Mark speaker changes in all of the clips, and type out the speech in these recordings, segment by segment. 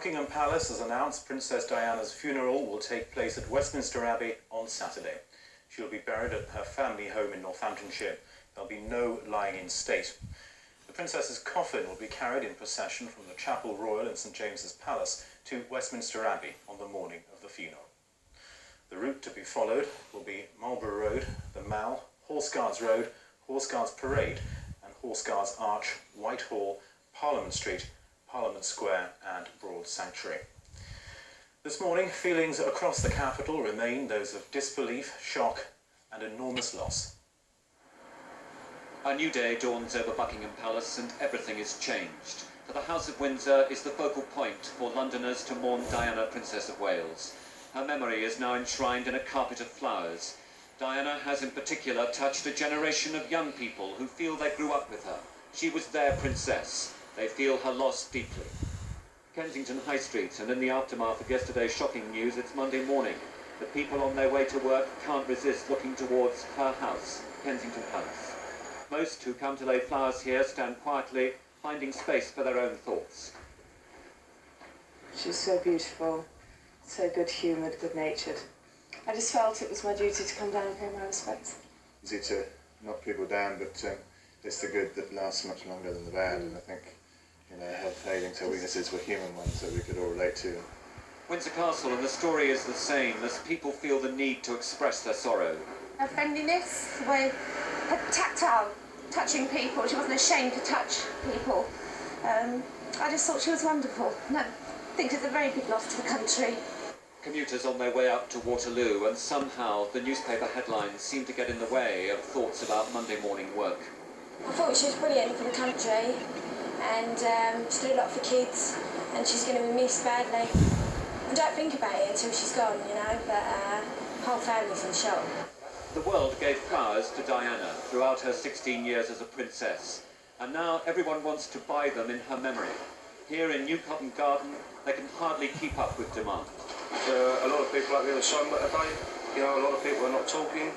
Speaker 1: Buckingham Palace has announced Princess Diana's funeral will take place at Westminster Abbey on Saturday. She will be buried at her family home in Northamptonshire. There'll be no lying in state. The Princess's coffin will be carried in procession from the Chapel Royal in St James's Palace to Westminster Abbey on the morning of the funeral. The route to be followed will be Marlborough Road, the Mall, Horse Guards Road, Horse Guards Parade and Horse Guards Arch, Whitehall, Parliament Street, Parliament Square and Broad Sanctuary. This morning, feelings across the capital remain those of disbelief, shock and enormous loss.
Speaker 2: A new day dawns over Buckingham Palace and everything is changed. For the House of Windsor is the focal point for Londoners to mourn Diana, Princess of Wales. Her memory is now enshrined in a carpet of flowers. Diana has in particular touched a generation of young people who feel they grew up with her. She was their princess. They feel her loss deeply. Kensington High Street, and in the aftermath of yesterday's shocking news, it's Monday morning. The people on their way to work can't resist looking towards her house, Kensington Palace. Most who come to lay flowers here stand quietly, finding space for their own thoughts.
Speaker 3: She's so beautiful, so good-humoured, good-natured. I just felt it was my duty to come down and pay my respects.
Speaker 4: Easy to knock people down, but it's the good that lasts much longer than the bad, and I think, her failings, her weaknesses were human ones that we could all relate to.
Speaker 2: Windsor Castle, and the story is the same as people feel the need to express their sorrow.
Speaker 5: Her friendliness, the way, her tactile, touching people, she wasn't ashamed to touch people. I just thought she was wonderful. And I think it's a very big loss to the country.
Speaker 2: Commuters on their way up to Waterloo, and somehow the newspaper headlines seem to get in the way of thoughts about Monday morning work.
Speaker 6: I thought she was brilliant for the country, and she did a lot for kids, and she's going to be missed badly. I don't think about it until she's gone, but whole family's in shock.
Speaker 2: The world gave flowers to Diana throughout her 16 years as a princess, and now everyone wants to buy them in her memory. Here in New Covent Garden, they can hardly keep up with demand.
Speaker 7: A lot of people out there are somber today. A lot of people are not talking.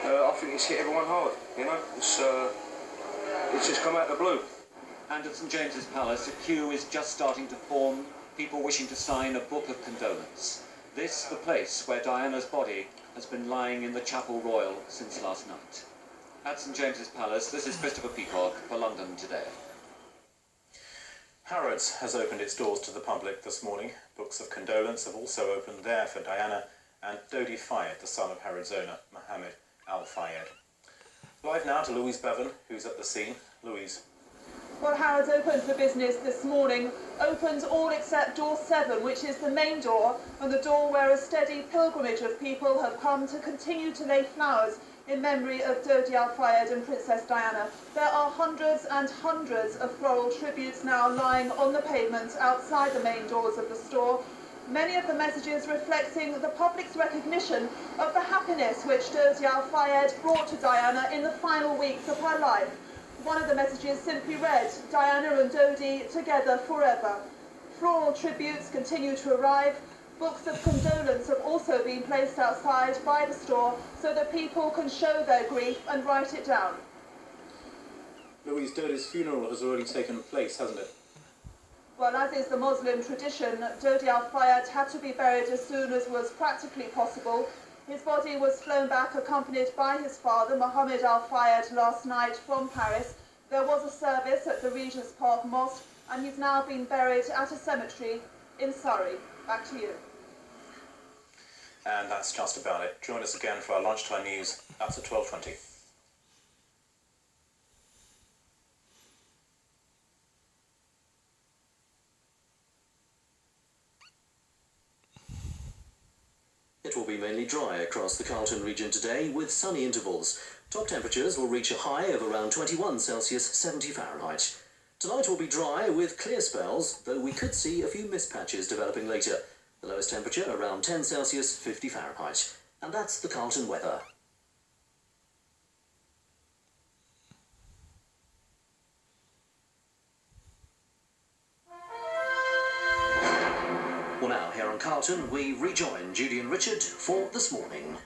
Speaker 7: I think it's hit everyone hard. It's just come out of the blue.
Speaker 2: And at St James's Palace, a queue is just starting to form, people wishing to sign a book of condolence. This, the place where Diana's body has been lying in the Chapel Royal since last night. At St James's Palace, this is Christopher Peacock for London Today.
Speaker 1: Harrods has opened its doors to the public this morning. Books of condolence have also opened there for Diana and Dodi Fayed, the son of Harrods owner Mohammed Al Fayed. Live now to Louise Bevan, who's at the scene. Louise.
Speaker 8: Well, Harrods opened for business this morning, opened all except door 7, which is the main door, and the door where a steady pilgrimage of people have come to continue to lay flowers in memory of Dodi Al Fayed and Princess Diana. There are hundreds and hundreds of floral tributes now lying on the pavement outside the main doors of the store, many of the messages reflecting the public's recognition of the happiness which Dodi Al Fayed brought to Diana in the final weeks of her life. One of the messages simply read, "Diana and Dodi together forever." Floral tributes continue to arrive. Books of condolence have also been placed outside by the store so that people can show their grief and write it down.
Speaker 1: Louise, Dodi's funeral has already taken place, hasn't it?
Speaker 8: Well, as is the Muslim tradition, Dodi Al Fayed had to be buried as soon as was practically possible. His body was flown back accompanied by his father, Mohammed Al Fayed, last night from Paris. There was a service at the Regent's Park Mosque, and he's now been buried at a cemetery in Surrey. Back to you.
Speaker 1: And that's just about it. Join us again for our lunchtime news. That's at 12:20.
Speaker 9: It will be mainly dry across the Carlton region today, with sunny intervals. Top temperatures will reach a high of around 21 Celsius, 70 Fahrenheit. Tonight will be dry with clear spells, though we could see a few mist patches developing later. The lowest temperature around 10 Celsius, 50 Fahrenheit. And that's the Carlton weather. Well, now, here on Carlton, we rejoin Judy and Richard for This Morning.